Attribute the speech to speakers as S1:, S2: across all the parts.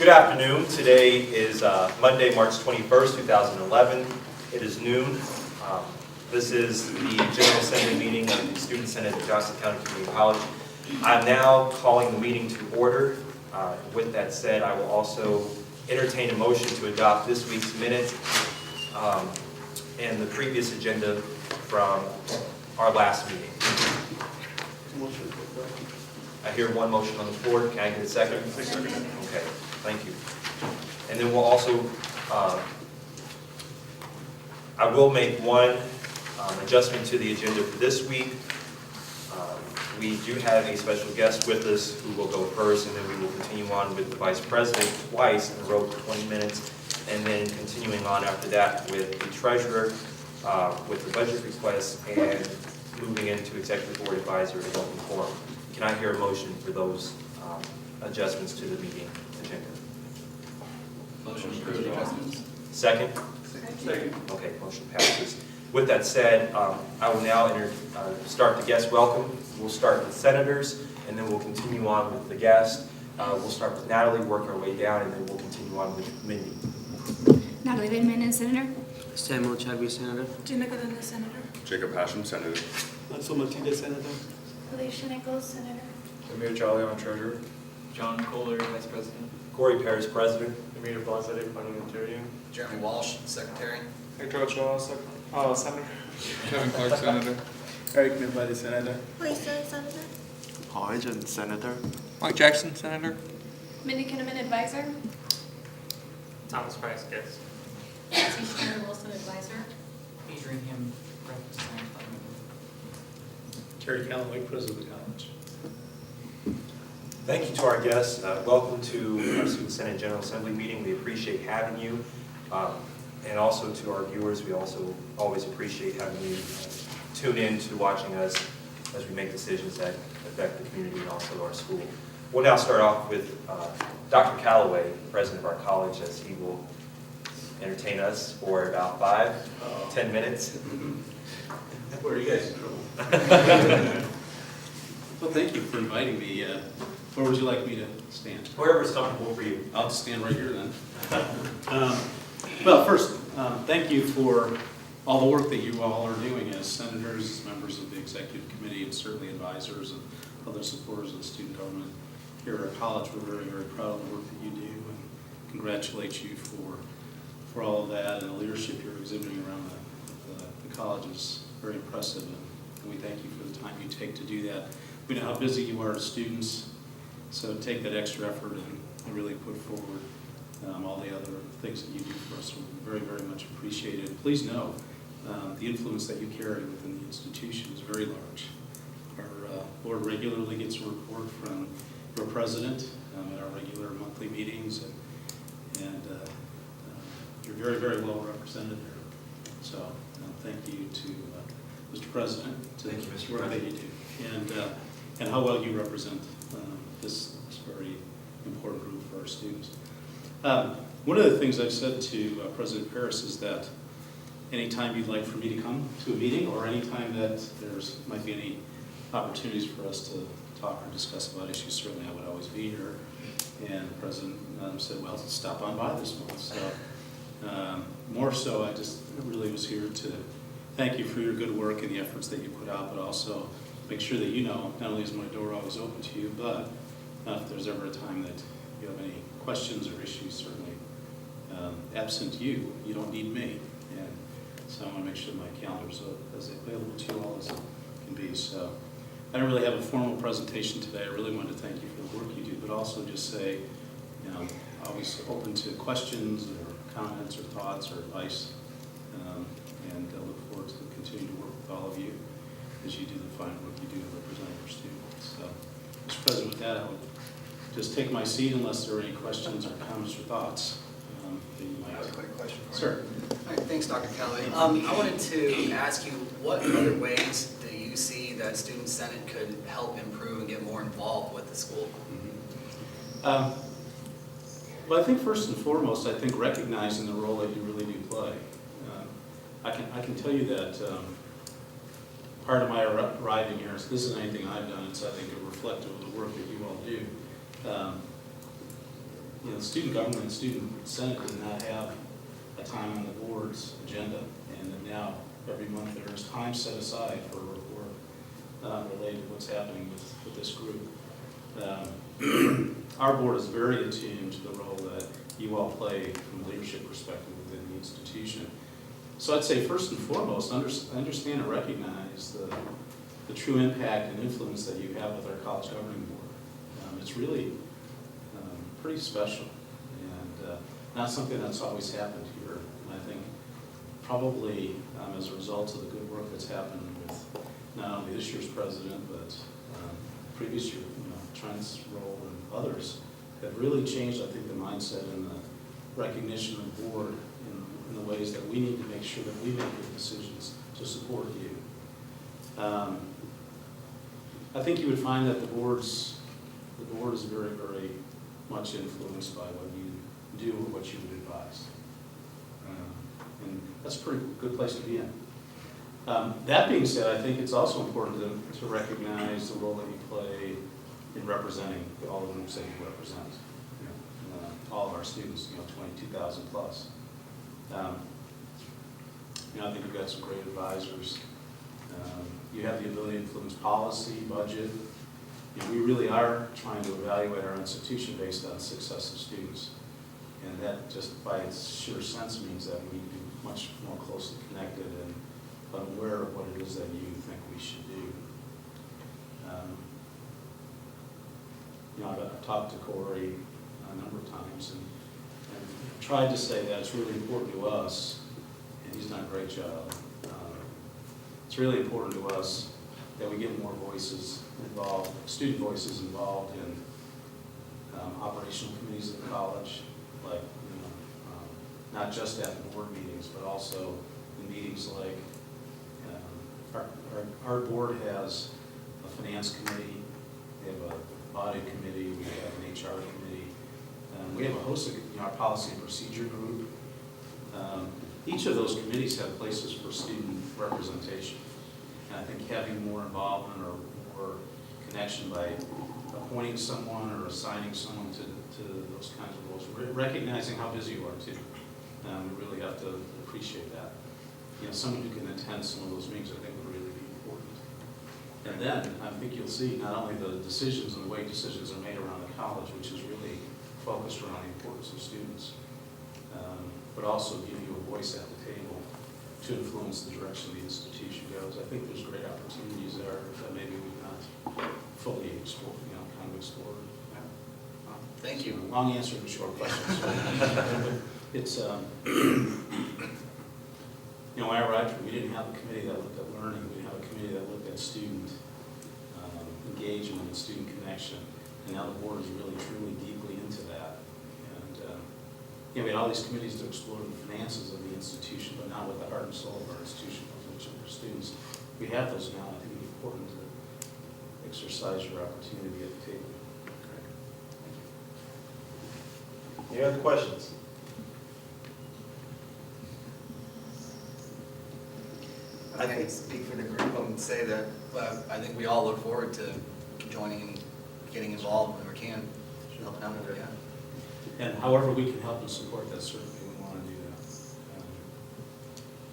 S1: Good afternoon. Today is Monday, March 21st, 2011. It is noon. This is the General Assembly meeting of the Student Senate at Johnson County Community College. I'm now calling the meeting to order. With that said, I will also entertain a motion to adopt this week's minutes and the previous agenda from our last meeting. I hear one motion on the floor. Can I get a second? Second. Okay, thank you. And then we'll also, I will make one adjustment to the agenda for this week. We do have a special guest with us who will go first, and then we will continue on with the Vice President twice in a row for 20 minutes, and then continuing on after that with the Treasurer, with the budget requests, and moving into Executive Board Advisor and open forum. Can I hear a motion for those adjustments to the meeting agenda?
S2: Motion to approve the adjustments.
S1: Second?
S2: Second.
S1: Okay, motion passes. With that said, I will now start the guest welcome. We'll start with senators, and then we'll continue on with the guests. We'll start with Natalie, work our way down, and then we'll continue on with Mindy.
S3: Natalie Vidman, Senator.
S4: Samuel Chagby, Senator.
S5: Gina Cadena, Senator.
S6: Jacob Hashem, Senator.
S7: Mansur Matida, Senator.
S5: Alicia Nichols, Senator.
S6: Amir Jalion, Treasurer.
S2: John Kohler, Vice President.
S1: Corey Paris, President.
S7: Amir Blazadeh, Parliamentarian.
S2: Jeremy Walsh, Secretary.
S7: Hector Ochoa, Senator.
S6: Kevin Clark, Senator.
S7: Eric Milbody, Senator.
S5: Lisa, Senator.
S8: Paul Agent, Senator.
S9: Mike Jackson, Senator.
S5: Mindy Kinnaman, Advisor.
S9: Thomas Price, guest.
S5: Nancy Schneider Wilson, Advisor.
S2: Adrian Ham, Representative.
S7: Terry Calloway, President of the college.
S1: Thank you to our guests. Welcome to our Student Senate General Assembly meeting. We appreciate having you. And also to our viewers, we also always appreciate having you tune in to watching us as we make decisions that affect the community and also our school. We'll now start off with Dr. Calloway, President of our college, as he will entertain us for about 5-10 minutes.
S10: Where are you guys in trouble? Well, thank you for inviting me. Where would you like me to stand?
S1: Wherever is comfortable for you.
S10: I'll just stand right here then. Well, first, thank you for all the work that you all are doing as senators, as members of the executive committee, and certainly advisors and other supporters of the student government here at our college. We're very, very proud of the work that you do and congratulate you for all of that, and the leadership you're exhibiting around the college is very impressive, and we thank you for the time you take to do that. We know how busy you are as students, so take that extra effort and really put forward all the other things that you do for us. We're very, very much appreciated. Please know the influence that you carry within the institution is very large. Our board regularly gets a report from your president at our regular monthly meetings, and you're very, very well represented there. So thank you to Mr. President, to
S1: Thank you, Mr.
S10: work that you do, and how well you represent this very important group for our students. One of the things I've said to President Paris is that anytime you'd like for me to come to a meeting, or anytime that there's might be any opportunities for us to talk or discuss about issues, certainly I would always be here. And the President said, well, stop on by this month. So more so, I just really was here to thank you for your good work and the efforts that you put out, but also make sure that you know, not only is my door always open to you, but if there's ever a time that you have any questions or issues, certainly absent you don't need me. And so I want to make sure my calendar is as available to you all as it can be. So I don't really have a formal presentation today. I really wanted to thank you for the work you do, but also just say, always open to questions or comments or thoughts or advice. And I look forward to continuing to work with all of you as you do the fine work you do to represent our students. So, Mr. President, with that, I would just take my seat unless there are any questions or comments or thoughts that you might.
S2: I have a quick question for you.
S10: Sir.
S2: All right, thanks, Dr. Calloway. I wanted to ask you, what other ways do you see that Student Senate could help improve and get more involved with the school?
S10: Well, I think first and foremost, I think recognizing the role that you really do play. I can tell you that part of my arriving here, so this isn't anything I've done, it's I think reflective of the work that you all do. the student government, student senate did not have a time on the board's agenda, and then now every month there is time set aside for a report related to what's happening with this group. Our board is very attuned to the role that you all play from a leadership perspective within the institution. So I'd say first and foremost, understand and recognize the true impact and influence that you have with our college governing board. It's really pretty special, and not something that's always happened here. And I think probably as a result of the good work that's happened with not only this year's president, but previous year, Trent's role and others, have really changed, I think, the mindset and the recognition of the board in the ways that we need to make sure that we make good decisions to support you. I think you would find that the board is very, very much influenced by what you do or what you would advise. And that's a pretty good place to be in. That being said, I think it's also important to recognize the role that you play in representing all the groups that you represent. All of our students, 22,000 plus. I think you've got some great advisors. You have the ability to influence policy, budget. We really are trying to evaluate our institution based on success of students. And that just by its sheer sense means that we need to be much more closely connected and aware of what it is that you think we should do. I've talked to Corey a number of times and tried to say that it's really important to us, and he's done a great job. It's really important to us that we get more voices involved, student voices involved in operational committees at the college, like not just at board meetings, but also in meetings like our board has a finance committee, we have a audit committee, we have an HR committee, we have a host of our policy and procedure group. Each of those committees have places for student representation. And I think having more involvement or more connection by appointing someone or assigning someone to those kinds of roles, recognizing how busy you are too. We really have to appreciate that. Someone who can attend some of those meetings, I think, would really be important. And then I think you'll see not only the decisions and the way decisions are made around the college, which is really focused around the importance of students, but also give you a voice at the table to influence the direction the institution goes. I think there's great opportunities there that maybe we've not fully explored, kind of explored.
S2: Thank you.
S10: Long answer to short questions. It's, when I arrived here, we didn't have a committee that looked at learning. We didn't have a committee that looked at student engagement and student connection. And now the board is really, truly, deeply into that. And we had all these committees to explore the finances of the institution, but not with the heart and soul of our institution, which are students. We have those now. I think it's important to exercise your opportunity at the table.
S1: Any other questions?
S2: I can speak for the group and say that I think we all look forward to joining and getting involved when we can, helping out when we can.
S10: And however we can help and support that, certainly we want to do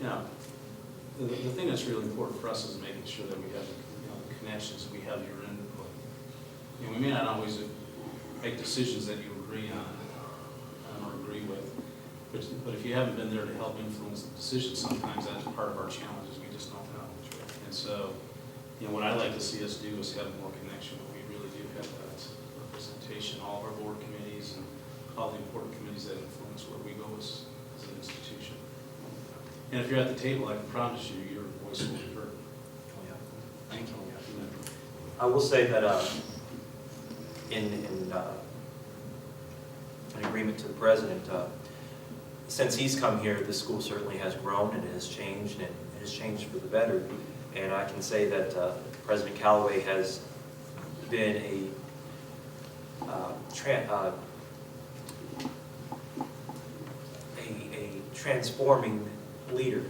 S10: that. The thing that's really important for us is making sure that we have the connections, we have your input. We may not always make decisions that you agree on or agree with, but if you haven't been there to help influence the decision, sometimes that's part of our challenges. We just don't know. And so, what I'd like to see us do is have more connection. We really do have that representation, all of our board committees and all the important committees that influence where we go as an institution. And if you're at the table, I can promise you, your voice will be heard.
S2: Oh, yeah. Thank you.
S1: I will say that in agreement to the president, since he's come here, the school certainly has grown and it has changed, and it has changed for the better. And I can say that President Callaway has been a transforming leader,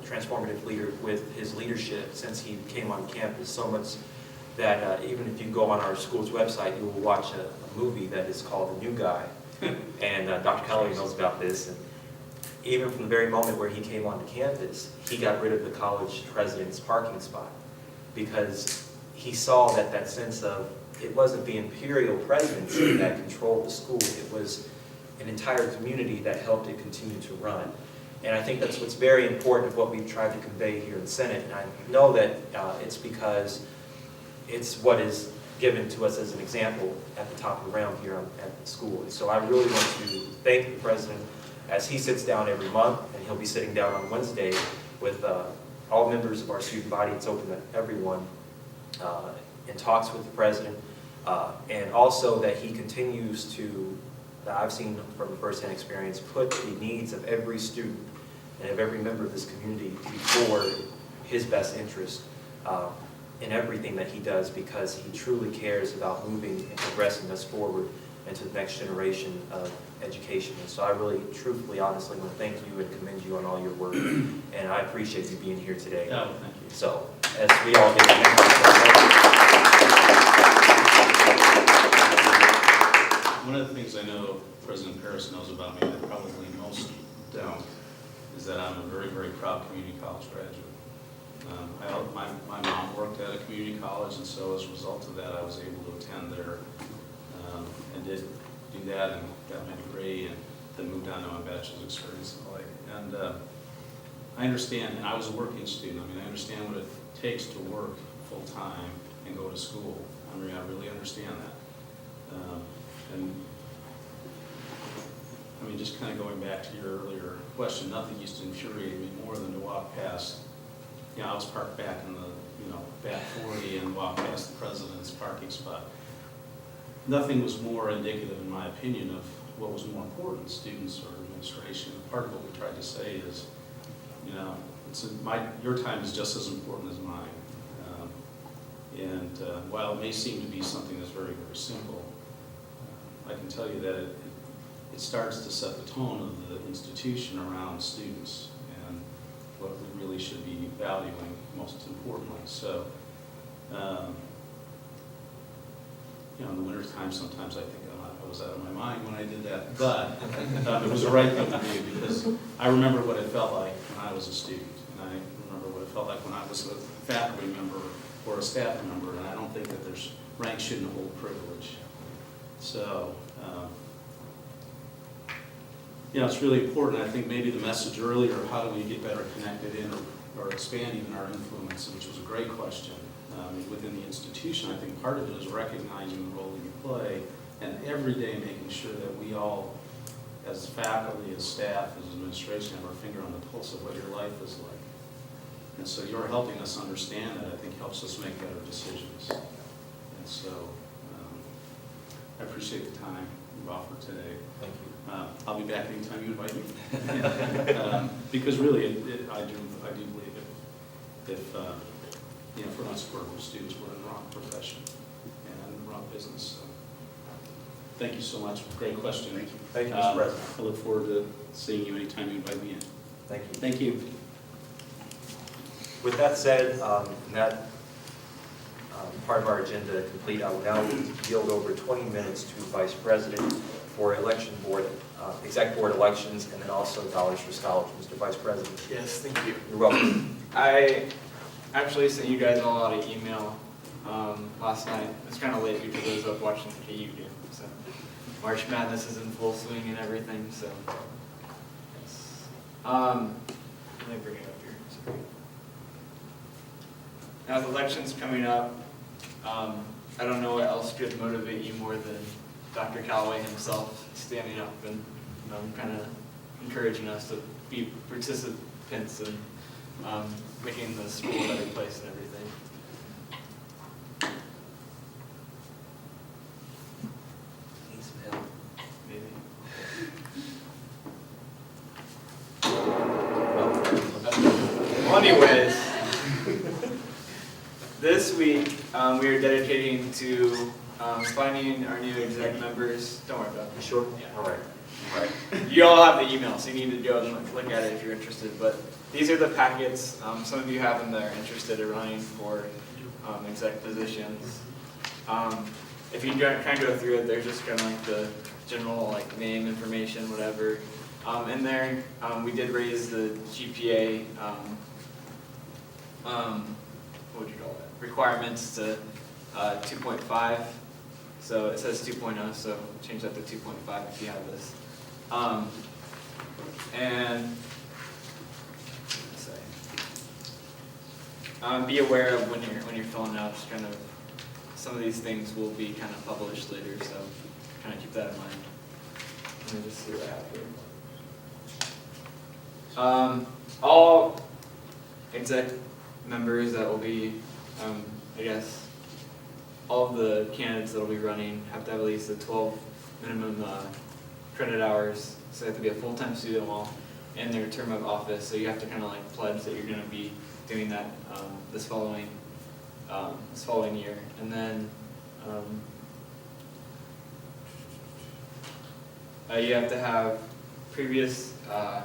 S1: transformative leader with his leadership since he came on campus. So much that even if you go on our school's website, you will watch a movie that is called The New Guy. And Dr. Calloway knows about this. And even from the very moment where he came onto campus, he got rid of the college president's parking spot because he saw that sense of it wasn't the imperial presidency that controlled the school, it was an entire community that helped it continue to run. And I think that's what's very important of what we've tried to convey here in the Senate. And I know that it's because it's what is given to us as an example at the top of the round here at the school. And so I really want to thank the president as he sits down every month, and he'll be sitting down on Wednesday with all members of our student body. It's open to everyone, and talks with the president. And also that he continues to, that I've seen from firsthand experience, put the needs of every student and of every member of this community before his best interest in everything that he does, because he truly cares about moving and progressing us forward into the next generation of education. And so I really, truthfully, honestly want to thank you and commend you on all your work. And I appreciate you being here today.
S10: Oh, thank you.
S1: So as we all get to
S10: One of the things I know President Paris knows about me that probably most don't is that I'm a very, very proud community college graduate. My mom worked at a community college, and so as a result of that, I was able to attend there and did do that and got my degree and then moved on to my bachelor's experience and the like. And I understand, and I was a working student. I mean, I understand what it takes to work full-time and go to school. I mean, I really understand that. And I mean, just kind of going back to your earlier question, nothing used to infuriate me more than to walk past, I was parked back in the, back 40 and walk past the president's parking spot. Nothing was more indicative, in my opinion, of what was more important, students or administration. Part of what we tried to say is, your time is just as important as mine. While it may seem to be something that's very, very simple, I can tell you that it starts to set the tone of the institution around students and what we really should be valuing most importantly. So, in the wintertime, sometimes I think I was out of my mind when I did that, but it was the right thing to do because I remember what it felt like when I was a student, and I remember what it felt like when I was a faculty member or a staff member, and I don't think that rank shouldn't hold privilege. So, it's really important. I think maybe the message earlier, how do we get better connected in or expand even our influence, which was a great question. Within the institution, I think part of it is recognizing the role that you play and every day making sure that we all, as faculty, as staff, as administration, have our finger on the pulse of what your life is like. And so you're helping us understand that, I think helps us make better decisions. And so I appreciate the time you've offered today.
S1: Thank you.
S10: I'll be back anytime you invite me. Because really, I do believe if if we're not supportive of students, we're in the wrong profession and in the wrong business. So, thank you so much. Great question. Thank you.
S1: Thank you, Mr. President.
S10: I look forward to seeing you anytime you invite me in.
S1: Thank you.
S10: Thank you.
S1: With that said, that part of our agenda complete, I will now yield over 20 minutes to Vice President for election board, exec board elections, and then also dollars for scholars. Mr. Vice President.
S11: Yes, thank you.
S1: You're welcome.
S11: I actually sent you guys all out an email last night. It's kind of late because I was up watching the KU game. So March Madness is in full swing and everything. So yes. Let me bring it up here. Sorry. Now with elections coming up, I don't know what else could motivate you more than Dr. Calloway himself standing up and kind of encouraging us to be participants in making the school a better place and everything.
S1: Need some help.
S11: Maybe. Well, anyways, this week we are dedicating to finding our new exec members. Don't worry about it.
S1: You sure?
S11: Yeah.
S1: All right. All right.
S11: You all have the email, so you need to go and look at it if you're interested. But these are the packets. Some of you have them that are interested in running for exec positions. If you kind of go through it, they're just kind of like the general like name, information, whatever. In there, we did raise the GPA, what would you call it, requirements to 2.5. So it says 2.0, so change that to 2.5 if you have this. And let's say, be aware of when you're filling out, just kind of, some of these things will be kind of published later, so kind of keep that in mind. Let me just see what I have here. All exec members that will be, I guess, all of the candidates that will be running have to have at least 12 minimum credit hours, so they have to be a full-time student while in their term of office, so you have to kind of like pledge that you're going to be doing that this following year. And then you have to have previous, I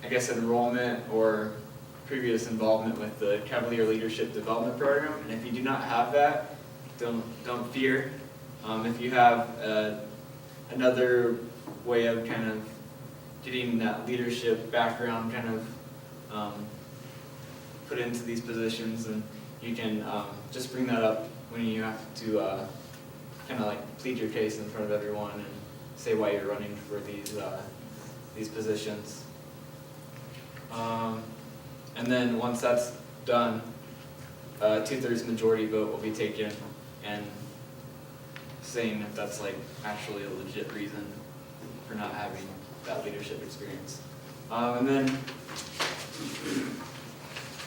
S11: guess, enrollment or previous involvement with the Cavalier Leadership Development Program. And if you do not have that, don't fear. If you have another way of kind of getting that leadership background kind of put into these positions, and you can just bring that up when you have to kind of like plead your case in front of everyone and say why you're running for these positions. And then once that's done, 2/3 majority vote will be taken, and saying if that's like actually a legit reason for not having that leadership experience. And then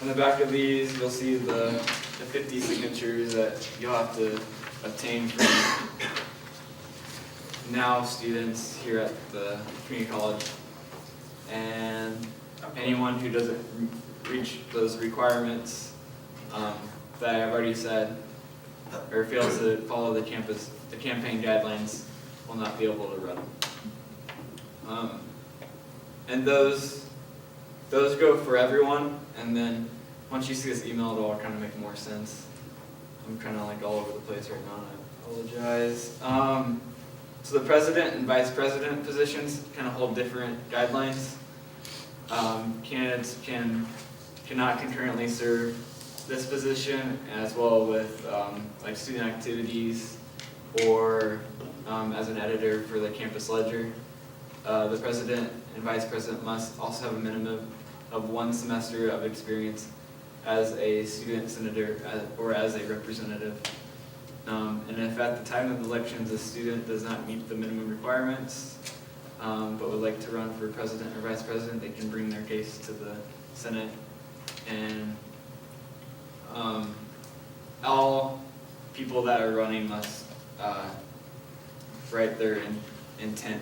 S11: on the back of these, you'll see the 50 signatures that you'll have to obtain from now students here at the community college. And anyone who doesn't reach those requirements that I've already said, or fails to follow the campaign guidelines, will not be able to run. And those go for everyone, and then once you see this email, it'll all kind of make more sense. I'm kind of like all over the place right now, and I apologize. So the president and vice president positions kind of hold different guidelines. Candidates cannot concurrently serve this position, as well with like student activities or as an editor for the campus ledger. The president and vice president must also have a minimum of 1 semester of experience as a student senator or as a representative. And if at the time of the elections a student does not meet the minimum requirements, but would like to run for president or vice president, they can bring their case to the Senate. And all people that are running must write their intent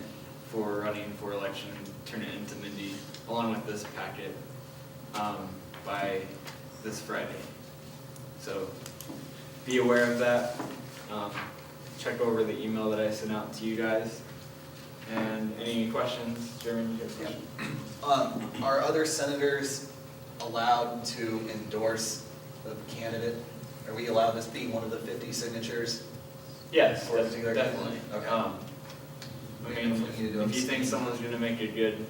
S11: for running for election and turn it into Mindy, along with this packet, by this Friday. So be aware of that. Check over the email that I sent out to you guys. And any questions? Jeremy, you have a question?
S2: Are other senators allowed to endorse the candidate? Are we allowed this being one of the 50 signatures?
S11: Yes,
S2: For a particular
S11: definitely.
S2: Okay.
S11: I mean,
S2: If we need to do
S11: if you think
S2: abstain.
S11: someone's going to make a good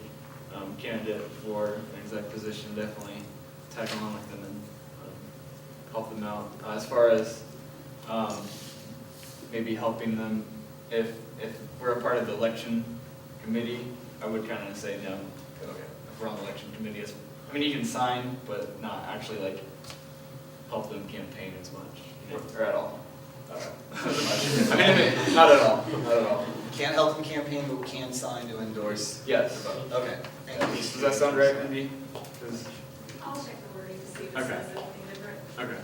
S11: candidate for an exec position, definitely tag along with them and help them out. As far as maybe helping them, if we're a part of the election committee, I would kind of say no. If we're on the election committee, I mean, you can sign, but not actually like help them campaign as much, you know, or at all. Not at all. Not at all.
S2: Can't help them campaign, but we can sign to endorse.
S11: Yes.
S2: Okay.
S11: Does that sound right, Mindy?
S5: I'll check the wording to see if it
S11: Okay.
S5: says anything different.
S11: Okay.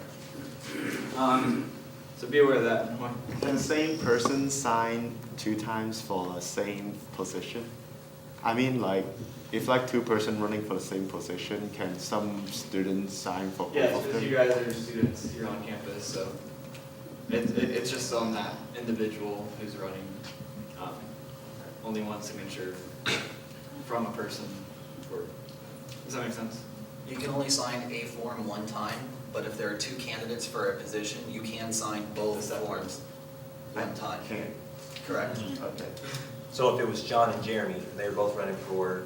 S11: So be aware of that.
S8: Can the same person sign 2 times for the same position? I mean, like, if like 2 person running for the same position, can some students sign for both
S11: Yes,
S8: of
S11: because
S8: them?
S11: you guys are students here on campus, so it's just on that individual who's running. Only 1 signature from a person. Does that make sense?
S2: You can only sign a form 1 time, but if there are 2 candidates for a position, you can sign both
S11: Is that
S2: forms 1 time.
S8: Can
S2: Correct.
S1: Okay. So if it was John and Jeremy, and they were both running for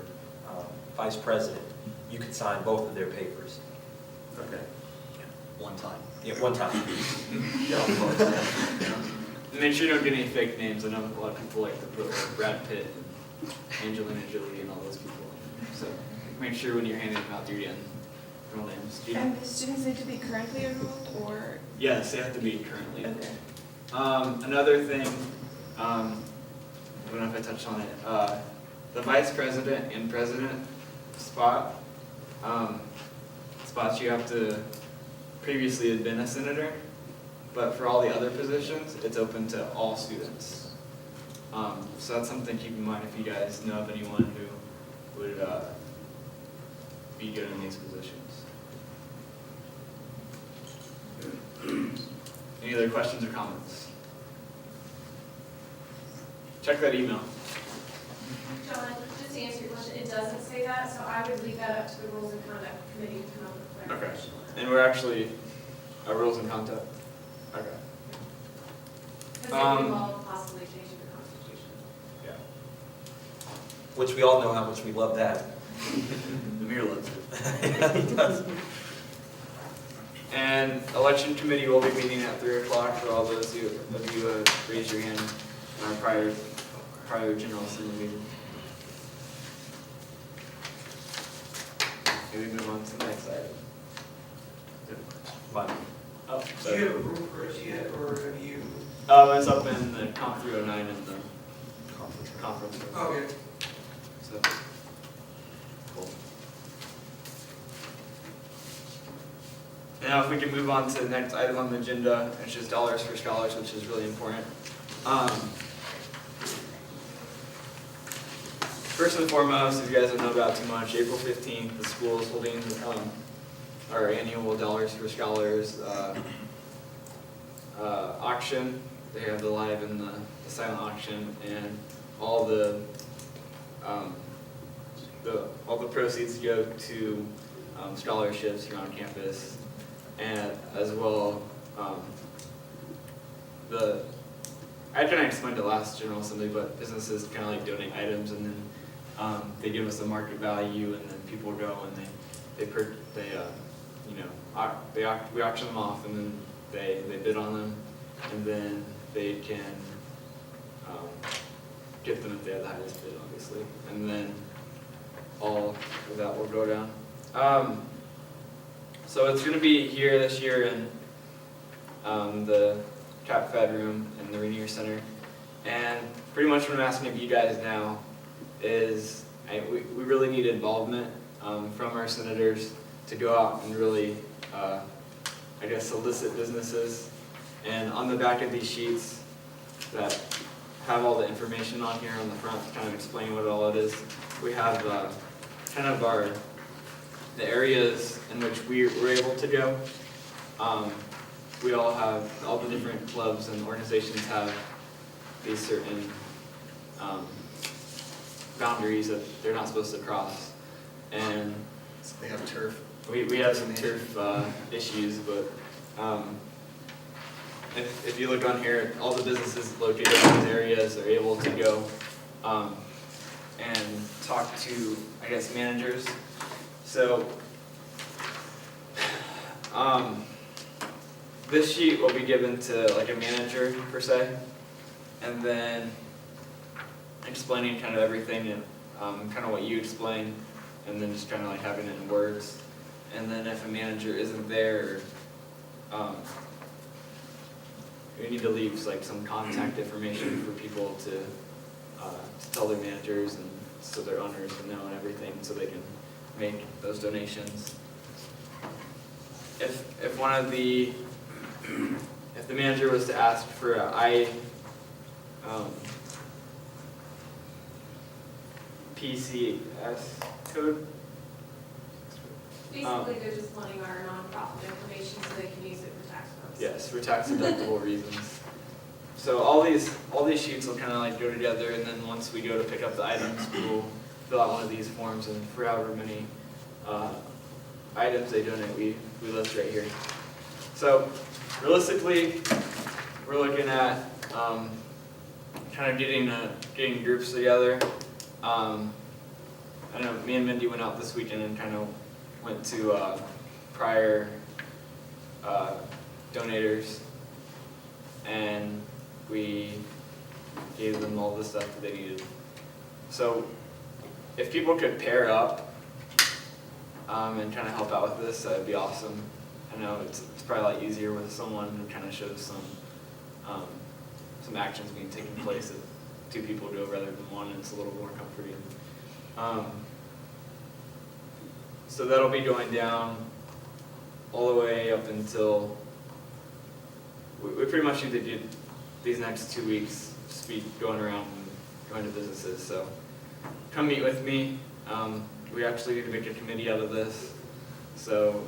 S1: vice president, you could sign both of their papers? Okay.
S2: One time.
S1: Yeah, one time.
S2: Yeah, of course.
S11: And make sure you don't get any fake names. I know a lot of people like to put like Brad Pitt and Angelina Jolie and all those people. So make sure when you're handing them out, you're getting real names. Do you-
S12: And the students need to be currently enrolled, or?
S11: Yes, they have to be currently.
S12: Okay.
S11: Another thing, I don't know if I touched on it, the vice president and president spot, spots you have to previously have been a senator, but for all the other positions, it's open to all students. So that's something to keep in mind if you guys know of anyone who would be good in these positions. Any other questions or comments? Check that email.
S5: John, just to answer your question, it doesn't say that, so I would leave that up to the Rules and Conduct Committee to come up with clarification on that.
S11: And we're actually, rules and conduct? Okay.
S5: Because it would involve possibly changing the Constitution.
S11: Yeah.
S1: Which we all know how much we love that.
S11: The mayor loves it.
S1: Yeah, he does.
S11: And election committee will be meeting at 3 o'clock for all those of you who raised your hand in our prior general assembly meeting. Maybe move on to the next item.
S1: Mine.
S11: Oh,
S9: Do you have a room for us yet, or have you?
S11: It's up in the Comp 309 in the conference room.
S9: Okay.
S11: So, cool. Now, if we can move on to the next item on the agenda, which is dollars for scholars, which is really important. First and foremost, if you guys don't know about too much, April 15th, the school is holding our annual Dollars for Scholars auction. They have the live and the silent auction, and all the proceeds go to scholarships here on campus, and as well I kind of explained it last General Assembly, but businesses kind of like donate items, and then they give us a market value, and then people go and we auction them off, and then they bid on them, and then they can get them if they have the highest bid, obviously, and then all of that will go down. So it's going to be here this year in the Cap Fed room in the Rainier Center, and pretty much what I'm asking of you guys now is we really need involvement from our senators to go out and really, solicit businesses. And on the back of these sheets that have all the information on here on the front, kind of explaining what all it is, we have kind of the areas in which we're able to go. We all the different clubs and organizations have these certain boundaries that they're not supposed to cross. And
S2: So they have turf.
S11: we have some turf issues, but if you look on here, all the businesses located in these areas are able to go and talk to, managers. So this sheet will be given to like a manager per se, and then explaining kind of everything and kind of what you explained, and then just kind of like having it in words. And then if a manager isn't there, we need to leave like some contact information for people to tell their managers, and so their owners can know and everything, so they can make those donations. If one of the if the manager was to ask for a PCS code.
S5: Basically, they're just wanting our nonprofit information so they can use it for tax purposes.
S11: Yes, for tax deductible reasons. So all these sheets will kind of like go together, and then once we go to pick up the items, we'll fill out one of these forms, and for however many items they donate, we list right here. So realistically, we're looking at kind of getting groups together. I know me and Mindy went out this weekend and kind of went to prior donators, and we gave them all the stuff that they needed. So if people could pair up and kind of help out with this, that'd be awesome. I know it's probably a lot easier with someone who kind of shows some actions being taken place if two people do it rather than one, and it's a little more comforting. So that'll be going down all the way up until, we pretty much need to get these next 2 weeks, just be going around and going to businesses. So come meet with me. We actually need to make a committee out of this. So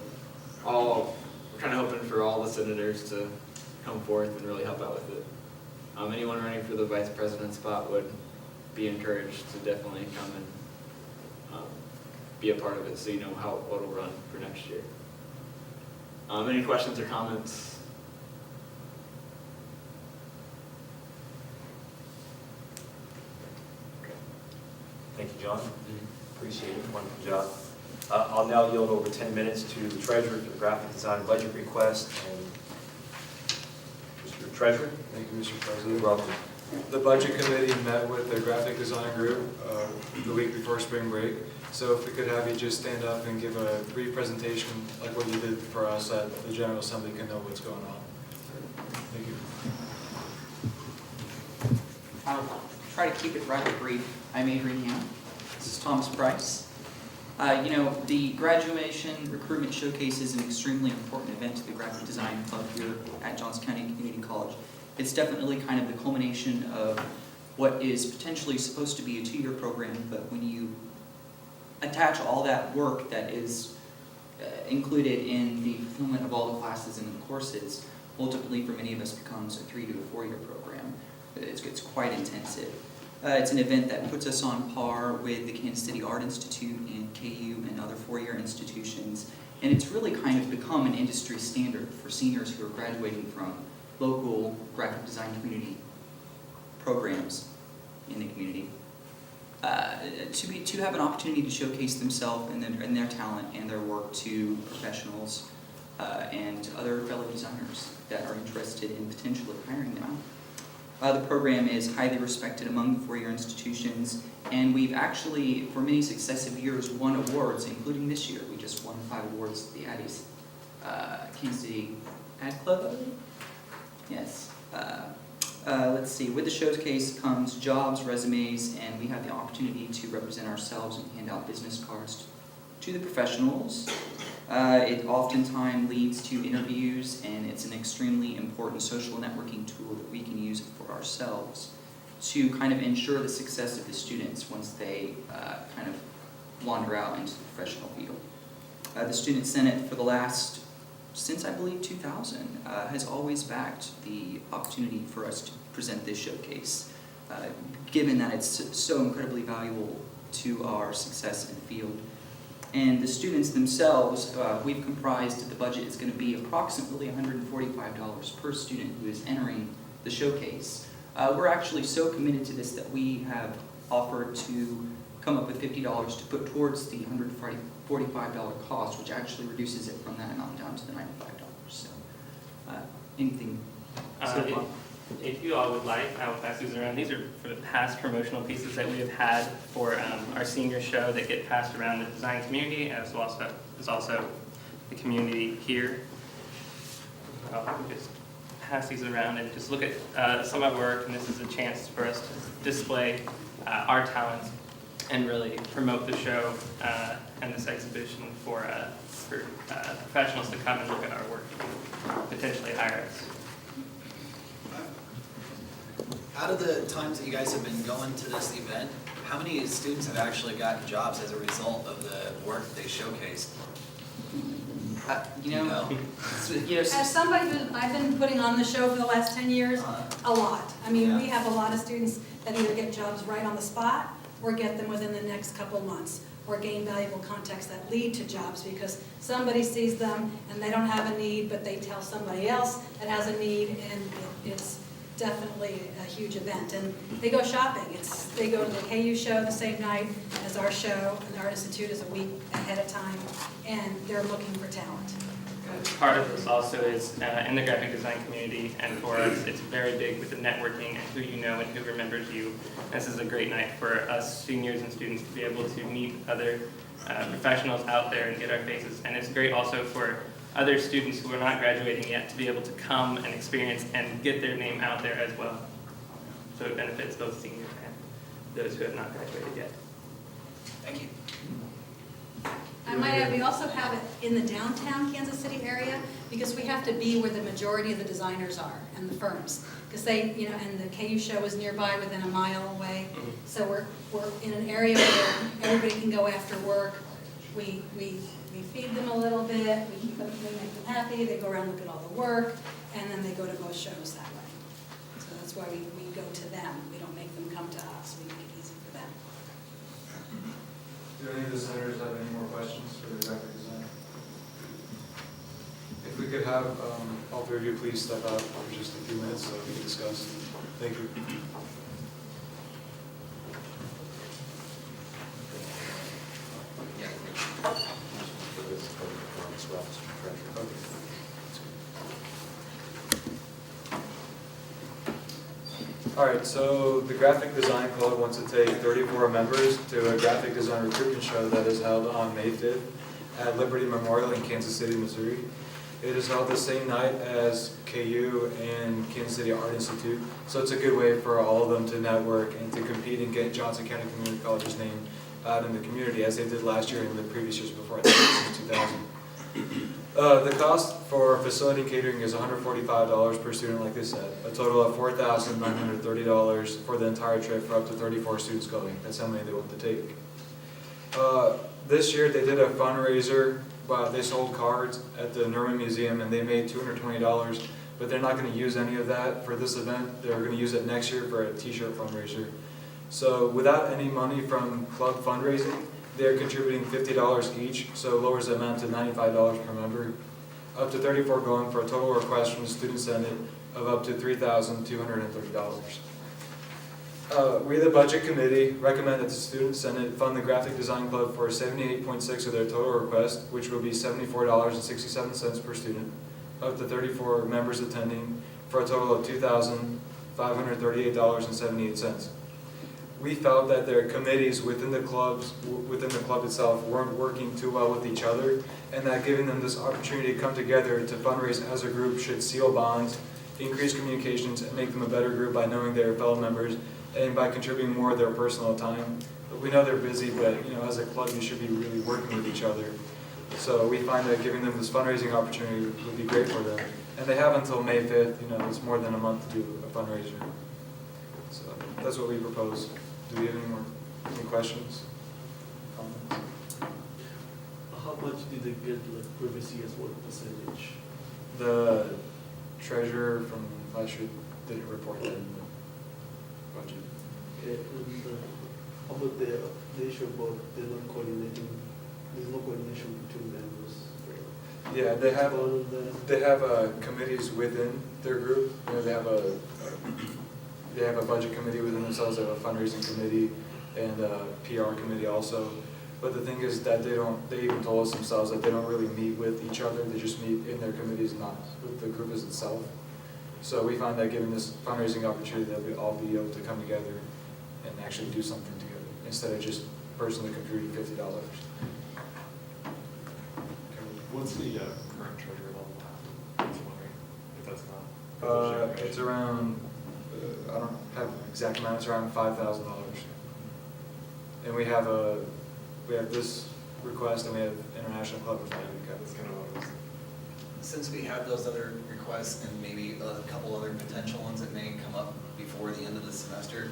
S11: we're kind of hoping for all the senators to come forth and really help out with it. Anyone running for the vice president spot would be encouraged to definitely come and be a part of it, so you know what will run for next year. Any questions or comments?
S1: Okay. Thank you, John. Appreciate it. Wonderful job. I'll now yield over 10 minutes to the treasurer for the graphic design budget request. And Mr. Treasurer.
S6: Thank you, Mr. President.
S1: You're welcome.
S6: The budget committee met with the graphic design group the week before spring break. So if we could have you just stand up and give a brief presentation like what you did for us at the General Assembly, can know what's going on. Thank you.
S13: I'll try to keep it rather brief. I'm Adrian Ham. This is Thomas Price. The graduation recruitment showcase is an extremely important event to the graphic design club here at Johnson County Community College. It's definitely kind of the culmination of what is potentially supposed to be a 2-year program, but when you attach all that work that is included in the fulfillment of all the classes and the courses, ultimately for many of us becomes a 3 to a 4-year program. It's quite intensive. It's an event that puts us on par with the Kansas City Art Institute and KU and other 4-year institutions, and it's really kind of become an industry standard for seniors who are graduating from local graphic design community programs in the community. To have an opportunity to showcase themselves and their talent and their work to professionals and other fellow designers that are interested in potentially hiring them. The program is highly respected among the 4-year institutions, and we've actually, for many successive years, won awards, including this year. We just won 5 awards at the Addie's Kansas City Ad Club, I believe? Yes. Let's see, with the showcase comes jobs, resumes, and we have the opportunity to represent ourselves and hand out business cards to the professionals. It oftentimes leads to interviews, and it's an extremely important social networking tool that we can use for ourselves to kind of ensure the success of the students once they kind of wander out into the professional field. The Student Senate for the last, since I believe 2000, has always backed the opportunity for us to present this showcase, given that it's so incredibly valuable to our success in the field. And the students themselves, we've comprised, the budget is going to be approximately $145 per student who is entering the showcase. We're actually so committed to this that we have offered to come up with $50 to put towards the $145 cost, which actually reduces it from that amount down to the $95. So, anything?
S7: If you all would like, I will pass these around. These are for the past promotional pieces that we have had for our senior show that get passed around the design community, as well as also the community here. I'll just pass these around and just look at some of our work, and this is a chance for us to display our talents and really promote the show and this exhibition for professionals to come and look at our work and potentially hire us.
S2: Out of the times that you guys have been going to this event, how many students have actually gotten jobs as a result of the work that they showcased?
S14: As somebody who I've been putting on the show for the last 10 years, a lot. I mean, we have a lot of students that either get jobs right on the spot or get them within the next couple of months or gain valuable contacts that lead to jobs because somebody sees them and they don't have a need, but they tell somebody else that has a need, and definitely a huge event. And they go shopping. They go to the KU show the same night as our show, and the Art Institute is a week ahead of time, and they're looking for talent.
S7: Part of this also is in the graphic design community, and for us, it's very big with the networking and who you know and who remembers you. This is a great night for us seniors and students to be able to meet other professionals out there and get our faces. And it's great also for other students who are not graduating yet to be able to come and experience and get their name out there as well. So it benefits both seniors and those who have not graduated yet.
S2: Thank you.
S14: I might add, we also have it in the downtown Kansas City area, because we have to be where the majority of the designers are and the firms. Because they, you know, and the KU show is nearby, within a mile away. So we're in an area where everybody can go after work. We feed them a little bit, we keep them, we make them happy, they go around, look at all the work, and then they go to both shows that way. So that's why we go to them. We don't make them come to us, we make it easy for them.
S6: Do any of the senators have any more questions for the graphic designer? If we could have all three of you please step out for just a few minutes so we can discuss. Thank you. All right, so the Graphic Design Club wants to take 34 members to a graphic design recruitment show that is held on May 5th at Liberty Memorial in Kansas City, Missouri. It is held the same night as KU and Kansas City Art Institute, so it's a good way for all of them to network and to compete and get Johnson County Community College's name out in the community, as they did last year and the previous years before, I think since 2000. The cost for facility and catering is $145 per student, like they said. A total of $4,930 for the entire trip for up to 34 students going. That's how many they want to take. This year they did a fundraiser, but they sold cards at the Nerman Museum and they made $220, but they're not going to use any of that for this event. They're going to use it next year for a t-shirt fundraiser. So without any money from club fundraising, they're contributing $50 each, so it lowers the amount to $95 per member. Up to 34 going for a total request from the Student Senate of up to $3,230. We, the Budget Committee, recommend that the Student Senate fund the Graphic Design Club for 78.6% of their total request, which will be $74.67 per student, up to 34 members attending, for a total of $2,538.78. We felt that their committees within the club itself weren't working too well with each other, and that giving them this opportunity to come together to fundraise as a group should seal bonds, increase communications, and make them a better group by knowing their fellow members and by contributing more of their personal time. But we know they're busy, but as a club you should be really working with each other. So we find that giving them this fundraising opportunity would be great for them. And they have until May 5th, it's more than a month to do a fundraiser. So that's what we propose. Do we have any questions? Comments?
S9: How much did they get previous years? What percentage?
S6: The treasurer from last year didn't report that in the budget.
S9: Okay, and how about the issue about they're not coordinating? There's no coordination between members.
S6: Yeah, they have committees within their group. They have a budget committee within themselves, they have a fundraising committee and a PR committee also. But the thing is that they even told us themselves that they don't really meet with each other, they just meet in their committees, not with the group as itself. So we find that given this fundraising opportunity, they'll all be able to come together and actually do something together, instead of just personally contributing $50.
S15: What's the current treasurer level? I was wondering if that's not.
S6: It's around, I don't have an exact amount, it's around $5,000. And we have this request and we have International Club of Value.
S15: That's kind of what I was.
S2: Since we have those other requests and maybe a couple other potential ones that may come up before the end of the semester,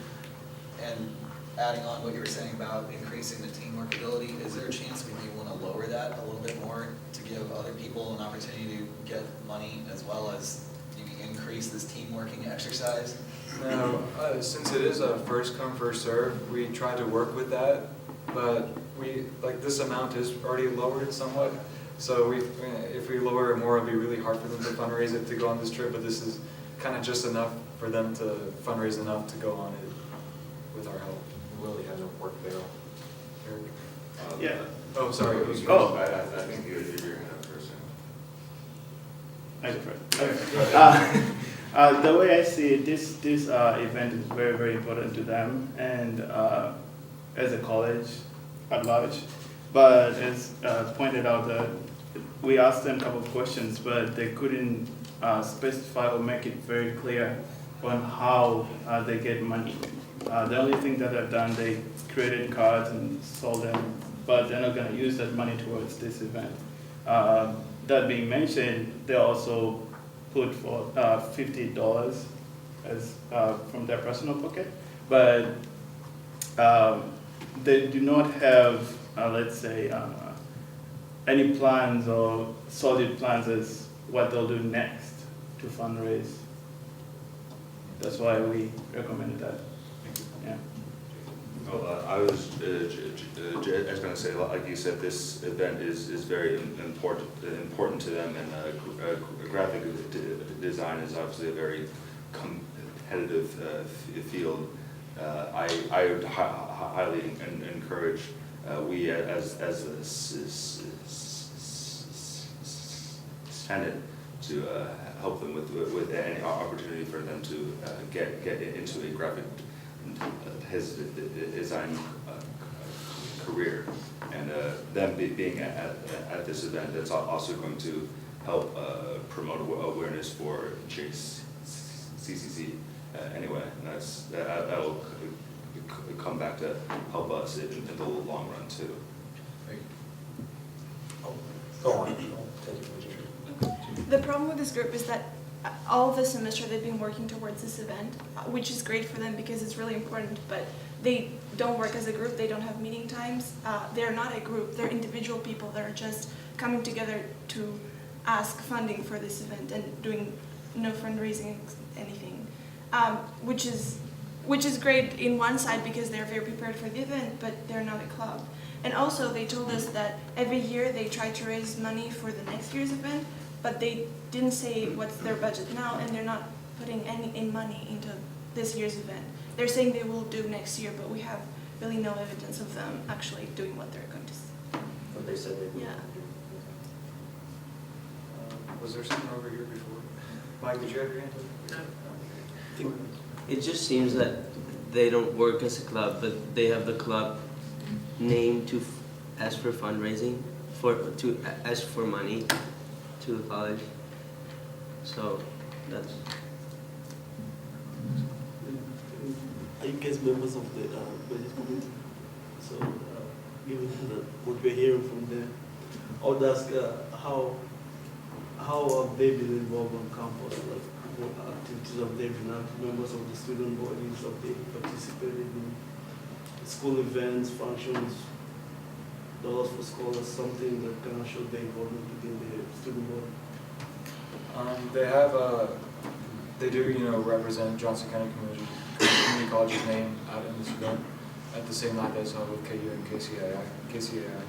S2: and adding on what you were saying about increasing the teamwork ability, is there a chance we may want to lower that a little bit more to give other people an opportunity to get money as well as maybe increase this team working exercise?
S6: Now, since it is a first come, first serve, we try to work with that, but this amount is already lowered somewhat. So if we lower it more, it'd be really hard for them to fundraise it to go on this trip, but this is kind of just enough for them to fundraise enough to go on it with our help.
S1: We really have no work there.
S6: Eric?
S15: Yeah.
S6: Oh, sorry.
S15: Oh, I think you're gonna have first.
S16: I go first. Okay. The way I see it, this event is very, very important to them and as a college at large. But as pointed out, we asked them a couple of questions, but they couldn't specify or make it very clear on how they get money. The only thing that they've done, they created cards and sold them, but they're not going to use that money towards this event. That being mentioned, they also put for $50 as from their personal pocket, but they do not have, let's say, any plans or solid plans as what they'll do next to fundraise. That's why we recommended that. Yeah.
S15: Well, I was just going to say, like you said, this event is very important to them, and graphic design is obviously a very competitive field. I would highly encourage we as the Senate to help them with any opportunity for them to get into a graphic design career, and them being at this event, that's also going to help promote awareness for JCCC anyway, and that'll come back to help us in the long run too.
S1: Go on.
S12: The problem with this group is that all the semester they've been working towards this event, which is great for them because it's really important, but they don't work as a group, they don't have meeting times. They're not a group, they're individual people that are just coming together to ask funding for this event and doing no fundraising, anything, which is great in one side because they're very prepared for the event, but they're not a club. And also they told us that every year they try to raise money for the next year's event, but they didn't say what's their budget now, and they're not putting any money into this year's event. They're saying they will do next year, but we have really no evidence of them actually doing what they're going to do.
S1: What they said they would.
S12: Yeah.
S6: Was there something over here before? Mike, did you have your hand up?
S4: It just seems that they don't work as a club, but they have the club name to ask for fundraising, to ask for money to the college. So that's.
S9: Are you guys members of the budget committee? So, given what we're hearing from them, I would ask how have they been involved on campus? Like, what activities have they been at? Members of the student bodies, have they participated in school events, functions, Dollars for Scholars, something that can show their involvement within the student body?
S6: They do, represent Johnson County Community College's name out in this event at the same night as with KU and KCAI.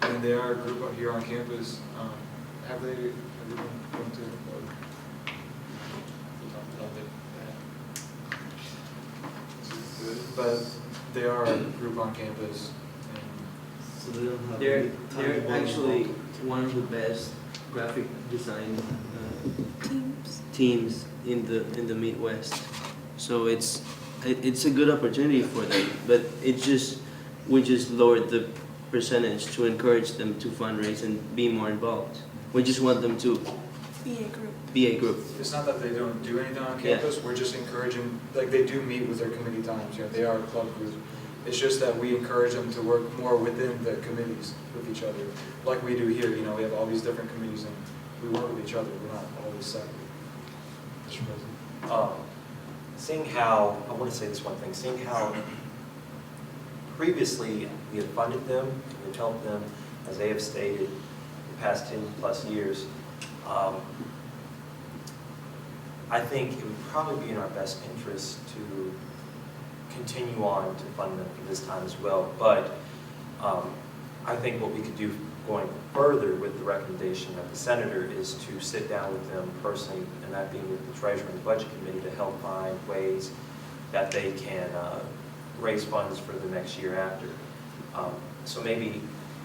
S6: And they are a group up here on campus. Have they been going to? But they are a group on campus.
S9: So they don't have
S4: They're
S9: any
S4: actually one of the best graphic design teams in the Midwest. So it's a good opportunity for them, but we just lowered the percentage to encourage them to fundraise and be more involved. We just want them to be a group.
S6: It's not that they don't do anything on campus, we're just encouraging, like they do meet with their committee times, they are a club group. It's just that we encourage them to work more within the committees with each other. Like we do here, we have all these different committees and we work with each other, we're not always separate. Mr. President.
S1: Seeing how, I want to say this one thing, seeing how previously we have funded them, we have helped them, as they have stated, the past 10 plus years, I think it would probably be in our best interest to continue on to fund them for this time as well. But I think what we could do going further with the recommendation of the senator is to sit down with them personally, and that being with the treasurer and the budget committee, to help find ways that they can raise funds for the next year after. So maybe,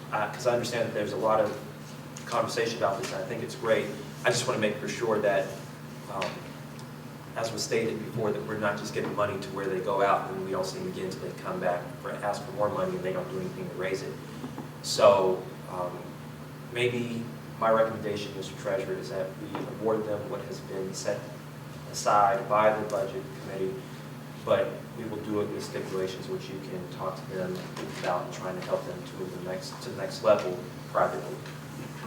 S1: because I understand that there's a lot of conversation about this, and I think it's great. I just want to make for sure that, as was stated before, that we're not just giving money to where they go out and we don't see them again until they come back for ask for more money and they don't do anything to raise it. So maybe my recommendation, Mr. Treasurer, is that we award them what has been set aside by the budget committee, but we will do it with stipulations which you can talk to them about trying to help them to move to the next level privately.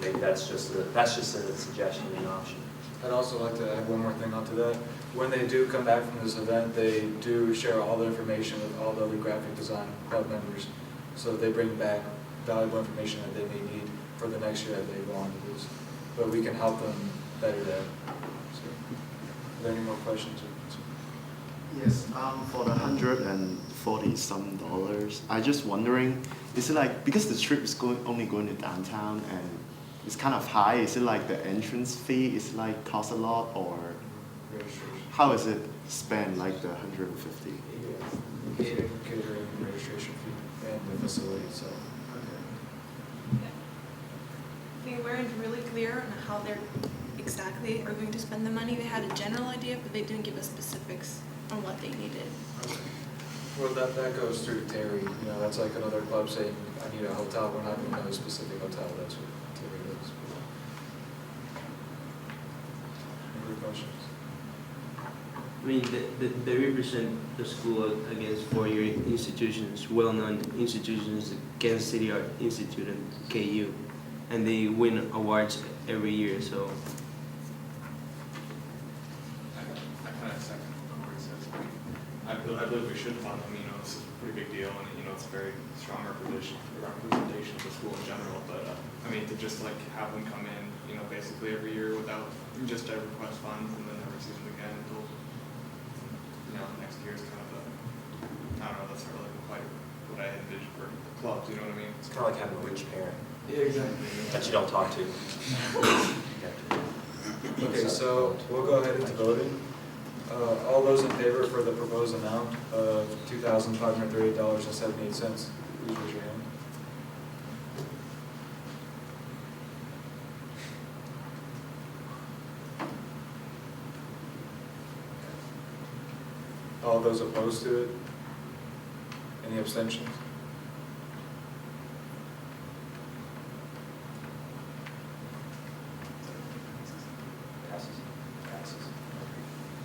S1: Maybe that's just a suggestion and an option.
S6: I'd also like to add one more thing onto that. When they do come back from this event, they do share all the information with all the other graphic design club members, so they bring back valuable information that they may need for the next year that they go on to this. But we can help them better there. So, are there any more questions?
S8: Yes, for the $140-some, I just wondering, is it like, because the trip is only going to downtown and it's kind of high, is it like the entrance fee is like cost a lot, or how is it spent, like the $150?
S6: Catering, registration fee, and the facility itself.
S12: They weren't really clear on how they're exactly are going to spend the money. They had a general idea, but they didn't give us specifics on what they needed.
S6: Well, that goes through Terry. You know, that's like another club saying, I need a hotel. We're not going to know a specific hotel. That's what Terry does. Any other questions?
S4: I mean, they represent the school against four-year institutions, well-known institutions, the Kansas City Art Institute and KU, and they win awards every year. So
S17: I kind of second what he says. I believe we should fund them. You know, this is a pretty big deal, and you know, it's a very strong representation of the school in general. But I mean, to just like have them come in, you know, basically every year without just to request funds and then never see them again until, you know, next year is kind of a, I don't know, that's not really quite what I envisioned for clubs. You know what I mean?
S1: It's kind of like having a rich parent.
S17: Yeah, exactly.
S1: That you don't talk to.
S6: Okay, so we'll go ahead into voting. All those in favor for the proposed amount of $2,538.78, please raise your hand. All those opposed to it? Any abstentions?
S1: Passes.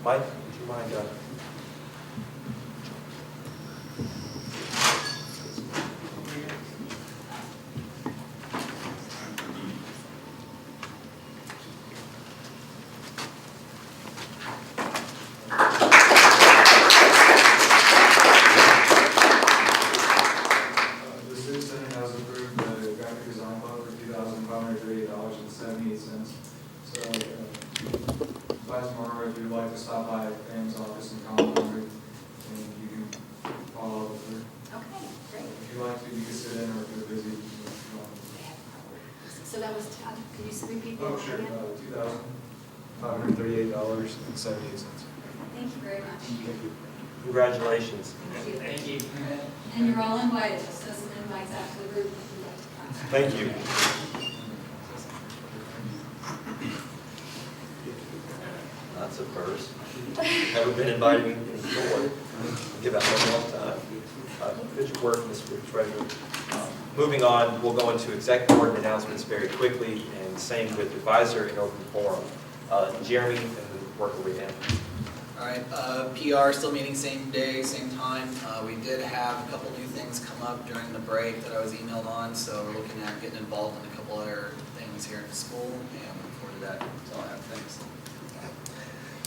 S1: Mike, would you mind?
S6: The city senate has approved the graphic design club for $2,538.78. So, by tomorrow, if you'd like to stop by Pam's office in Concord, and you can follow up with her.
S14: Okay, great.
S6: If you'd like to, you can sit in, or if you're busy, you can.
S14: So that was, could you repeat that
S6: Oh, sure,
S14: again?
S6: $2,538.78.
S14: Thank you very much.
S1: Thank you. Congratulations.
S14: Thank you. And you're all invited, so some invites out to the group.
S1: Thank you. That's a first. Never been invited before. Give out one long time. Good work, Mr. Treasurer. Moving on, we'll go into executive board announcements very quickly, and same with advisor and open forum. Jeremy, and the work over again.
S2: All right, PR still meeting same day, same time. We did have a couple new things come up during the break that I was emailed on, so we're looking at getting involved in a couple other things here in school, and looking forward to that. That's all I have, thanks.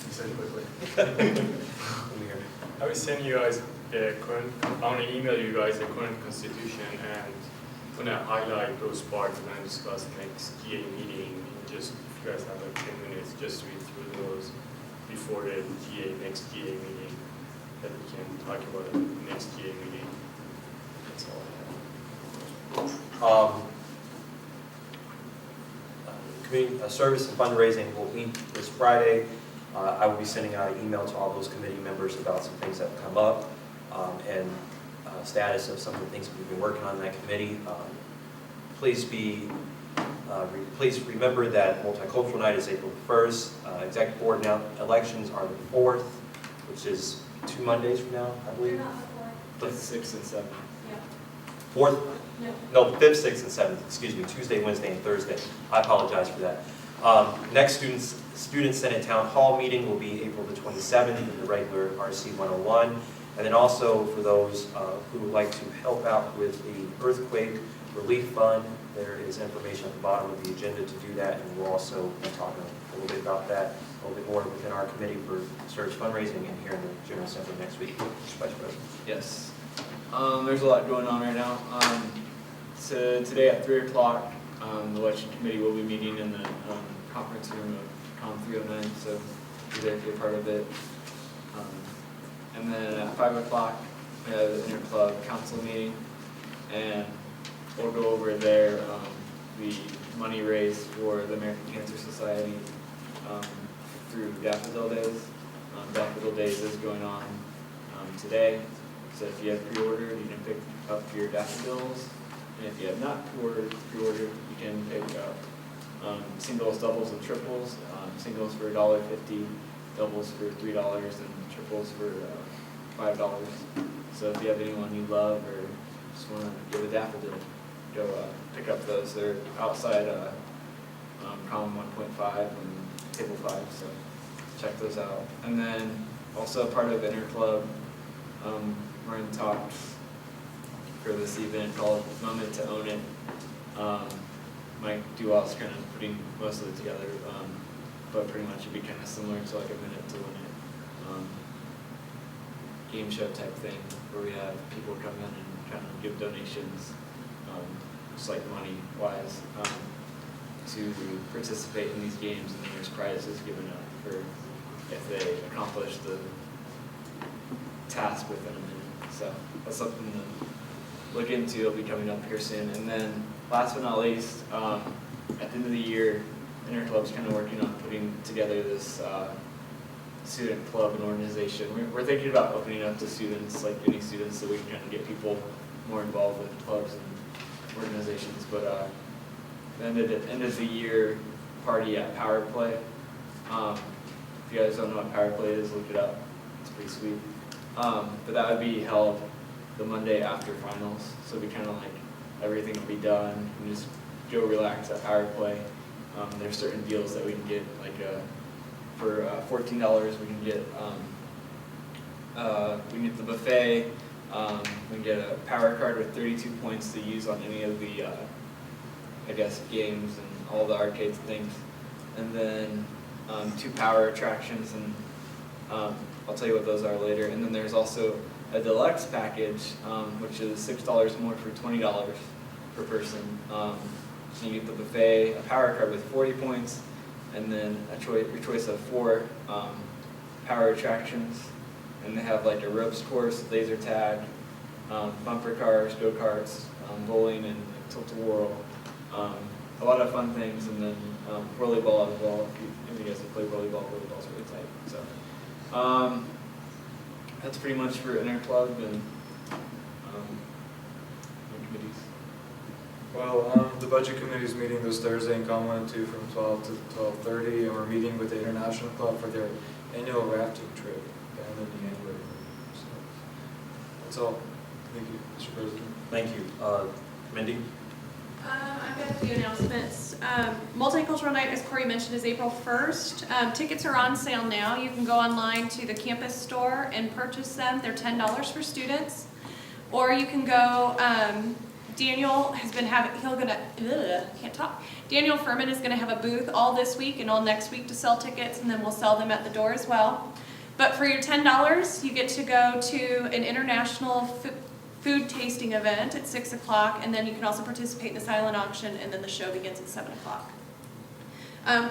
S2: You said it quickly.
S18: I will send you guys the current, I want to email you guys the current constitution, and I'm going to highlight those parts when I discuss next GA meeting. Just, if you guys have like 10 minutes, just read through those before the next GA meeting, that we can talk about the next GA meeting. That's all I have.
S1: service and fundraising will meet this Friday. I will be sending out an email to all those committee members about some things that have come up and status of some of the things we've been working on in that committee. Please remember that Multicultural Night is April 1st. Executive Board elections are the 4th, which is 2 Mondays from now, I believe.
S5: They're not the fourth.
S11: The 6th and 7th.
S5: Yeah.
S1: 4th?
S5: No.
S1: No, 5th, 6th, and 7th, excuse me, Tuesday, Wednesday, and Thursday. I apologize for that. Next Student Senate Town Hall meeting will be April the 27th in the regular RC 101. And then also for those who would like to help out with the Earthquake Relief Fund, there is information at the bottom of the agenda to do that, and we'll also be talking a little bit about that, a little bit more within our committee for search fundraising and here in the General Assembly next week. Mr. Vice President.
S11: Yes. There's a lot going on right now. So today at 3 o'clock, the election committee will be meeting in the conference room of COM 309, so be there if you're part of it. And then at 5 o'clock, we have the Interclub Council meeting, and we'll go over there the money raised for the American Cancer Society through Daffodil Days. Daffodil Days is going on today, so if you have pre-ordered, you can pick up your daffodils, and if you have not pre-ordered, you can pick up singles, doubles, and triples. Singles for $1.50, doubles for $3, and triples for $5. So if you have anyone you love or just want to give a daffodil, go pick up those. They're outside column 1.5 and table 5, so check those out. And then also part of Interclub, we're in talks for this event called Moment to Own It. Mike Dual's kind of putting most of it together, but pretty much it'd be kind of similar to like a Minute to Win It game show type thing where we have people come in and kind of give donations, just like money wise, to participate in these games, and then there's prizes given out for if they accomplish the task within a minute. So that's something to look into. It'll be coming up here soon. And then last but not least, at the end of the year, Interclub's kind of working on putting together this student club and organization. We're thinking about opening up to students, like any students, so we can kind of get people more involved with clubs and organizations. But the end of the year party at Power Play. If you guys don't know what Power Play is, look it up. It's pretty sweet. But that would be held the Monday after finals, so it'd be kind of like everything will be done. You can just go relax at Power Play. There's certain deals that we can get, like for $14 we can get the buffet. We can get a power card with 32 points to use on any of the I guess games and all the arcades and things, and then 2 power attractions, and I'll tell you what those are later. And then there's also a deluxe package, which is $6 more for $20 per person. So you get the buffet, a power card with 40 points, and then your choice of 4 power attractions. And they have like a ropes course, laser tag, bumper cars, go-karts, bowling, and tilt-a-whirl. A lot of fun things, and then volleyball as well. If you guys have played volleyball, volleyball's really tight. So that's pretty much for Interclub and committees.
S6: Well, the budget committee is meeting this Thursday in COM 102 from 12 to 12:30, and we're meeting with the International Club for their annual rafting trip at the end of January. So that's all. Thank you, Mr. President.
S1: Thank you. Mindy?
S12: I've got a few announcements. Multicultural Night, as Corey mentioned, is April 1st. Tickets are on sale now. You can go online to the campus store and purchase them. They're $10 for students. Or you can go, Daniel has been having, Daniel Furman is gonna have a booth all this week and all next week to sell tickets, and then we'll sell them at the door as well. But for your $10, you get to go to an international food tasting event at 6 o'clock, and then you can also participate in the silent auction, and then the show begins at 7 o'clock.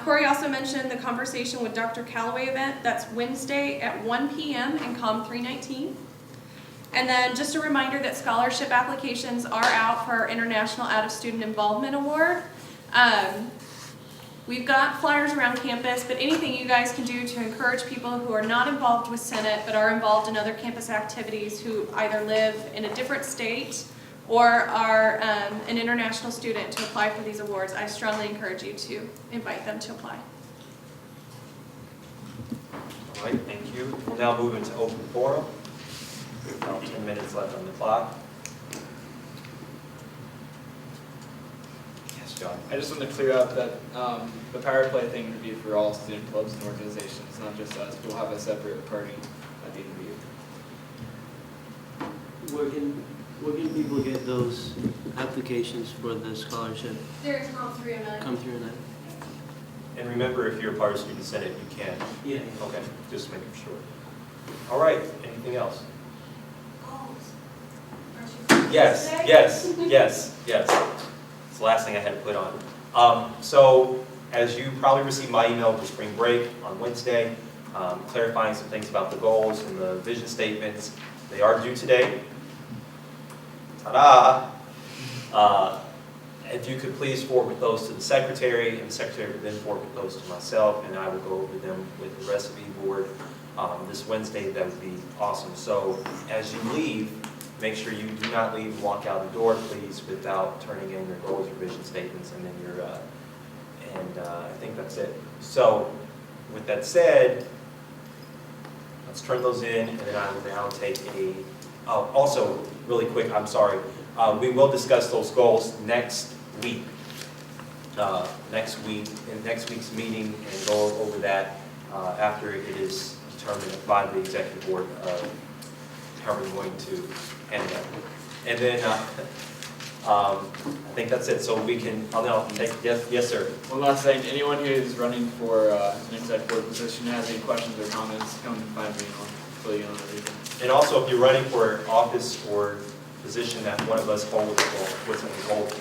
S12: Corey also mentioned the Conversation with Dr. Calloway event. That's Wednesday at 1 p.m. in COM 319. And then just a reminder that scholarship applications are out for our International Out of Student Involvement Award. We've got flyers around campus, but anything you guys can do to encourage people who are not involved with Senate but are involved in other campus activities, who either live in a different state or are an international student, to apply for these awards, I strongly encourage you to invite them to apply.
S1: All right, thank you. We'll now move into open forum. About 10 minutes left on the clock. Yes, John.
S11: I just want to clear up that the power play thing would be for all student clubs and organizations, not just us. We'll have a separate party at the end of the year.
S4: Where can people get those applications for the scholarship?
S5: There's Come 309.
S4: Come through that.
S1: And remember, if you're a part of Student Senate, you can.
S4: Yeah.
S1: Okay, just making sure. All right, anything else? Yes, yes, yes, yes. It's the last thing I had to put on. So, as you probably received my email for spring break on Wednesday, clarifying some things about the goals and the vision statements. They are due today. Ta-da! If you could please forward those to the secretary, and the secretary would then forward those to myself, and I will go over them with the rest of the board this Wednesday. That would be awesome. So, as you leave, make sure you do not leave and walk out the door, please, without turning in your goals or vision statements, and then your, I think that's it. So, with that said, let's turn those in, and then I will now take a, also, really quick, I'm sorry, we will discuss those goals next week. In next week's meeting, and go over that after it is determined by the executive board how we're going to handle that. And then I think that's it. So we can, I'll now take, yes sir.
S11: One last thing, anyone who is running for an inside board position has any questions or comments, come and find me and I'll fill you in on everything.
S1: And also, if you're running for office or position that one of us holds, or what's we hold,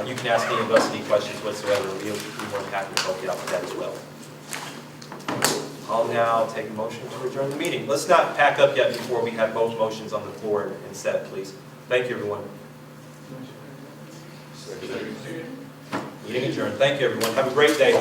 S1: you can ask any of us any questions whatsoever. We'll be more than happy to help you out with that as well. I'll now take a motion to adjourn the meeting. Let's not pack up yet before we have both motions on the floor and set, please. Thank you, everyone. Meeting adjourned. Thank you, everyone. Have a great day.